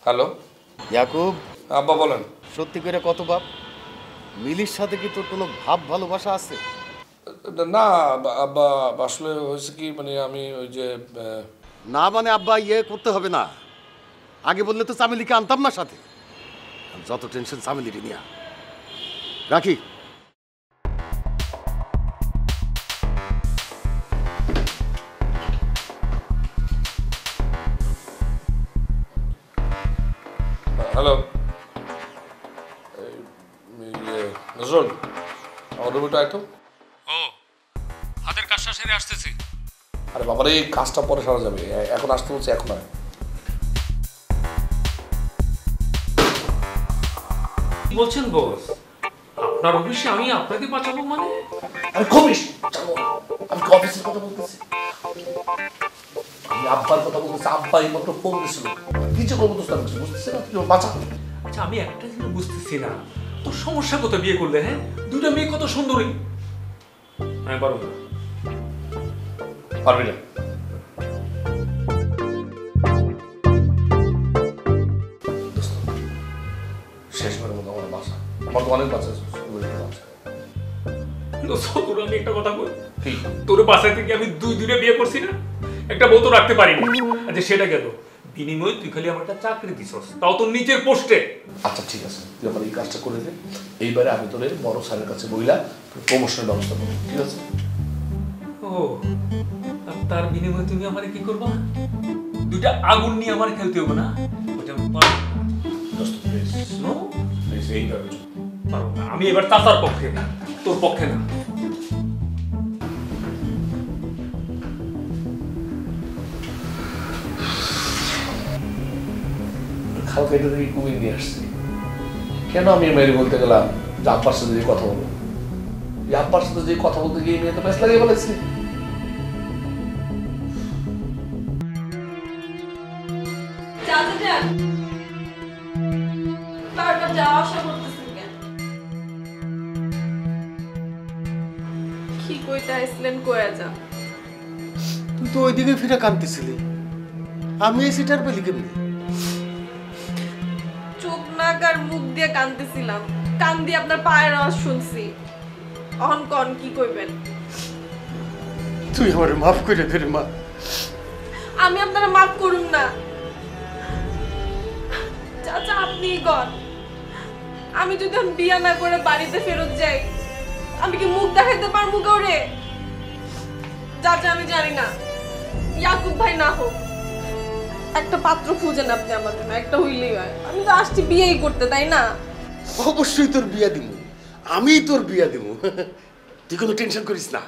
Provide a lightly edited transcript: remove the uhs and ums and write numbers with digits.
Hello Yakub, আব্বা বলেন। সত্যি করে কত বাপ? মিলির সাথে কি তোর কোনো ভাব ভালোবাসা আছে? না আব্বা, আসলে হয়েছে কি মানে আমি ওই যে না মানে আব্বা ইয়ে করতে হবে না। আগে বললে তো চামেলিকে আনতাম না সাথে। যত টেনশন চামেলিকে নিয়ে রাখি। হ্যালো নজরুল, আমার রুমিটা আয় তো। ও হাতের কাজটা সেরে আসতেছি। আরে বাবার এই কাজটা পরে সারা যাবে, এখন আসতে বলছে, এখন আয়। কি বলছেন বস? আপনার অফিসে আমি আপনাকে বাঁচাবো মানে? আরে কমিস, আমি কি অফিসের কথা বলতেছি? আমি আব্বার কথা বলতেছি। আব্বা এই মাত্র ফোন দিছিল, কিছু করবো তো বুঝতেছি না, তুই বাঁচা। আচ্ছা আমি একটা জিনিস বুঝতেছি না, তোর সমস্যা কত বিয়ে করলে? হ্যাঁ, দুইটা মেয়ে কত সুন্দরী। হ্যাঁ পারো না, পারবি না। শেষবারের মতো আমার বাসা, আমার তো অনেক বাচ্চা আছে। তোর আমি একটা কথা বল, কি? তোর বাসায় থেকে আমি দুইটা বিয়ে করছি না, একটা বউ তো রাখতে পারিনি। আচ্ছা সেটা গেল, বিনিময়ে তুই খালি আমার একটা চাকরি দিছস, তাও তোর নিচের পোস্টে। আচ্ছা ঠিক আছে, তুই আমার এই কাজটা করে দে। এইবারে আমি তোর বড় স্যারের কাছে বইলা প্রমোশনের ব্যবস্থা করবো, ঠিক আছে? ও, আর তার বিনিময়ে তুমি আমারে কি করবা? দুইটা আগুন নিয়ে আমার খেলতে হবে না? ওটা আমি পারবো না। দোস্ত প্লিজ, No? প্লিজ এইভাবে চল। পারবো না, আমি এবার চাচার পক্ষে, তোর পক্ষে না। খাল কেটে থেকে কুমির নিয়ে আসছি। কেন আমি মেয়ের বলতে গেলাম যে আব্বার সাথে যে কথা বলো, এই আব্বার সাথে যে কথা বলতে গিয়ে মেয়ে তো ব্যাস লাগিয়ে বলেছি। কি কইতে আইছিলেন কইয়া যা। তুই তো ওইদিকে ফিরে কাঁদতেছিলি, আমি এই সিটার পেলি কেমনি? চোখ নাক আর মুখ দিয়ে কান্দতেছিলাম, কান দিয়ে আপনার পায়ের আওয়াজ শুনছি। অহন কন কি কইবেন? তুই আমার মাফ করে দে রে মা। আমি আপনারা মাফ করুম না। চাচা আপনি কন, আমি যদি এখন বিয়া না করে বাড়িতে ফেরত যাই, আমি কি মুখ দেখাইতে পারবো কাউরে? চাচা আমি জানি না, ইয়াকুব ভাই না হোক, একটা পাত্র খুঁজেন আপনি আমার জন্য, একটা হইলেই হয়। আমি তো আসছি বিয়েই করতে, তাই না? অবশ্যই তোর বিয়া দিব, আমি তোর বিয়া দিব। তুই কোনো টেনশন করিস না।